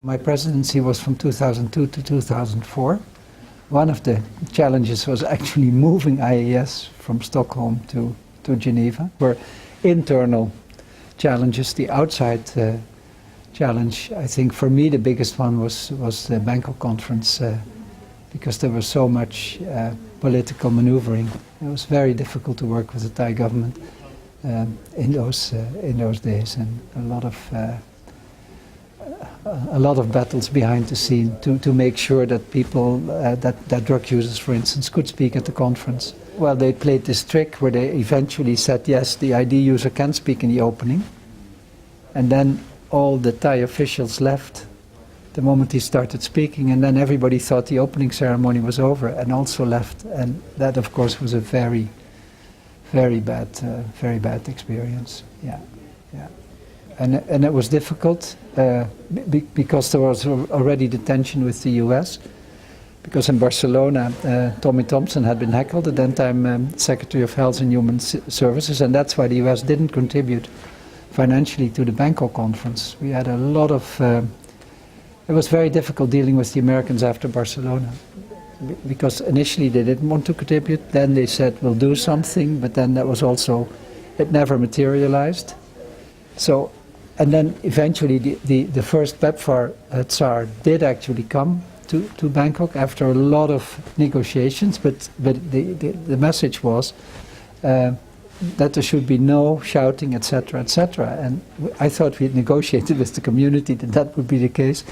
My presidency was from 2002 to 2004. One of the challenges was actually moving IAS from Stockholm to Geneva. Were internal challenges. The outside challenge, I think for me the biggest one was the Bangkok conference, because there was so much political maneuvering. It was very difficult to work with the Thai government in those days, and a lot of battles behind the scene to make sure that people, that drug users, for instance, could speak at the conference. Well, they played this trick where they eventually said, yes, the ID user can speak in the opening, and then all the Thai officials left the moment he started speaking, and then everybody thought the opening ceremony was over and also left, and that, of course, was a very, very bad experience. Yeah. And it was difficult because there was already the tension with the US, because in Barcelona Tommy Thompson had been heckled, at that time Secretary of Health and Human Services, and that's why the US didn't contribute financially to the Bangkok conference. We had a lot of, it was very difficult dealing with the Americans after Barcelona, because initially they didn't want to contribute, then they said we'll do something, but then that was also, it never materialized. So, and then eventually the first PEPFAR Tsar did actually come to Bangkok after a lot of negotiations, but the message was that there should be no shouting, etc., etc. And I thought we had negotiated with the community that that would be the case,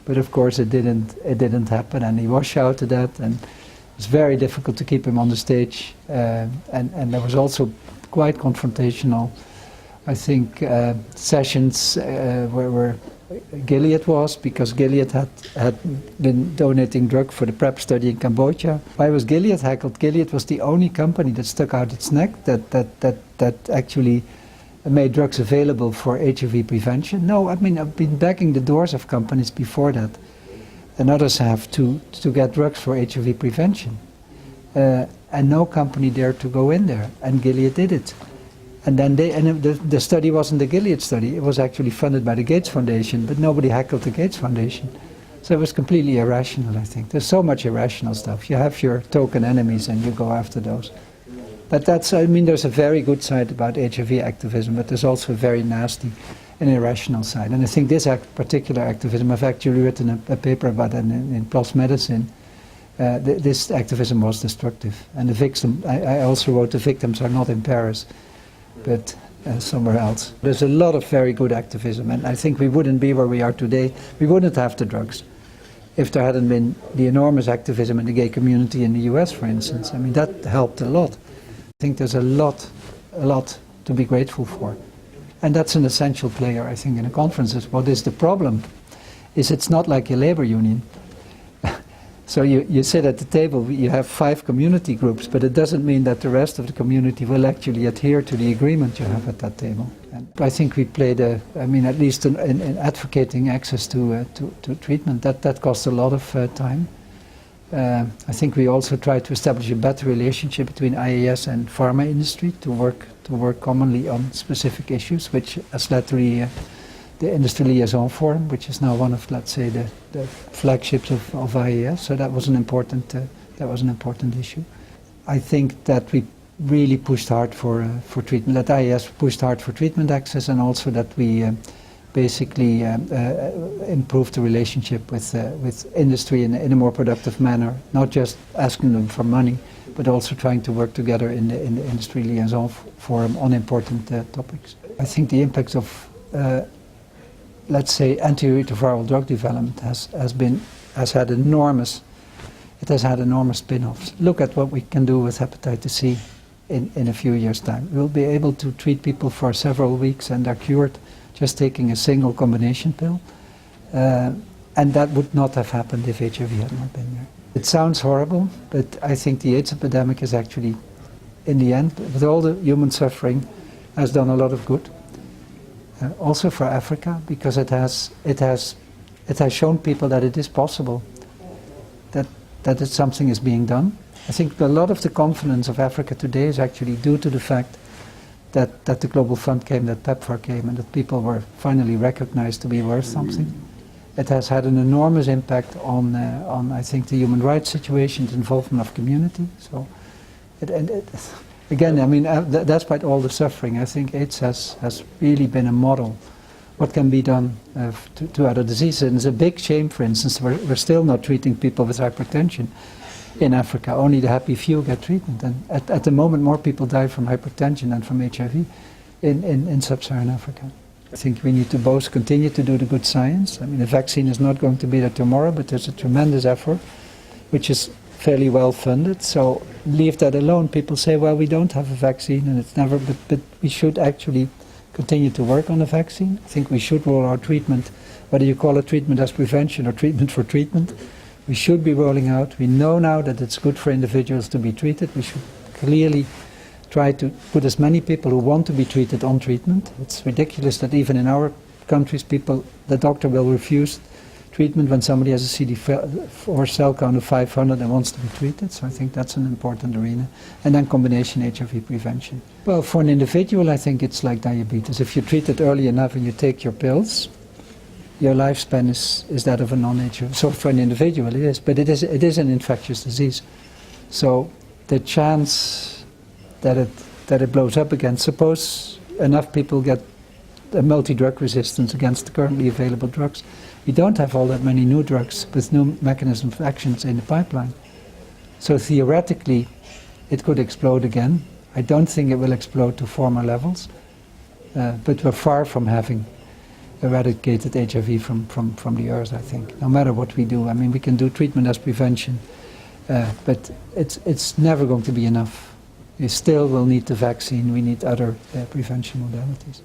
but of course it didn't happen, and he was shouted at, and it was very difficult to keep him on the stage, and there was also quite confrontational, I think, sessions where Gilead was, because Gilead had been donating drug for the PrEP study in Cambodia. Why was Gilead heckled? Gilead was the only company that stuck out its neck, that actually made drugs available for HIV prevention. No, I mean, I've been banging the doors of companies before that, and others have, to get drugs for HIV prevention. And no company dared to go in there, and Gilead did it. And then the study wasn't the Gilead study, it was actually funded by the Gates Foundation, but nobody heckled the Gates Foundation. So it was completely irrational, I think. There's so much irrational stuff. You have your token enemies and you go after those. But that's, I mean, there's a very good side about HIV activism, but there's also a very nasty and irrational side. And I think this particular activism, I've actually written a paper about that in PLOS Medicine. This activism was destructive. And the victim, I also wrote, the victims are not in Paris, but somewhere else. There's a lot of very good activism, and I think we wouldn't be where we are today. We wouldn't have the drugs if there hadn't been the enormous activism in the gay community in the US, for instance. I mean, that helped a lot. I think there's a lot to be grateful for. And that's an essential player, I think, in a conference. What is the problem? Is it's not like a labor union. So you sit at the table, you have 5 community groups, but it doesn't mean that the rest of the community will actually adhere to the agreement you have at that table. And I think we played I mean, at least in advocating access to treatment, that cost a lot of time. I think we also tried to establish a better relationship between IAS and pharma industry to work commonly on specific issues, which has led to the Industry Liaison Forum, which is now one of, let's say, the flagships of IAS. So that was an important issue. I think that we really pushed hard for treatment. That IAS pushed hard for treatment access, and also that we basically improved the relationship with industry in a more productive manner. Not just asking them for money, but also trying to work together in the Industry Liaison Forum on important topics. I think the impact of let's say, antiretroviral drug development has had enormous spin-offs. Look at what we can do with hepatitis C in a few years' time. We'll be able to treat people for several weeks and they're cured just taking a single combination pill. And that would not have happened if HIV had not been there. It sounds horrible, but I think the AIDS epidemic is actually, in the end, with all the human suffering, has done a lot of good. Also for Africa, because it has shown people that it is possible, that something is being done. I think a lot of the confidence of Africa today is actually due to the fact that the Global Fund came, that PEPFAR came, and that people were finally recognized to be worth something. It has had an enormous impact on I think, the human rights situation, the involvement of community. So, again, I mean, despite all the suffering, I think AIDS has really been a model. What can be done to other diseases? And it's a big shame, for instance, we're still not treating people with hypertension in Africa. Only the happy few get treatment. And at the moment, more people die from hypertension than from HIV in sub-Saharan Africa. I think we need to both continue to do the good science. I mean, the vaccine is not going to be there tomorrow, but there's a tremendous effort, which is fairly well funded. So leave that alone. People say, well, we don't have a vaccine, and it's never, but we should actually continue to work on a vaccine. I think we should roll out treatment, whether you call it treatment as prevention or treatment for treatment. We should be rolling out. We know now that it's good for individuals to be treated. We should clearly try to put as many people who want to be treated on treatment. It's ridiculous that even in our countries, the doctor will refuse treatment when somebody has a CD4 cell count of 500 and wants to be treated. So I think that's an important arena. And then combination HIV prevention. Well, for an individual, I think it's like diabetes. If you treat it early enough and you take your pills, your lifespan is that of a non-HIV. So for an individual, it is. But it is an infectious disease. So the chance that it blows up again. Suppose enough people get a multi-drug resistance against the currently available drugs. We don't have all that many new drugs with new mechanisms of actions in the pipeline. So theoretically, it could explode again. I don't think it will explode to former levels, but we're far from having eradicated HIV from the earth, I think, no matter what we do. I mean, we can do treatment as prevention, but it's never going to be enough. We still will need the vaccine, we need other prevention modalities.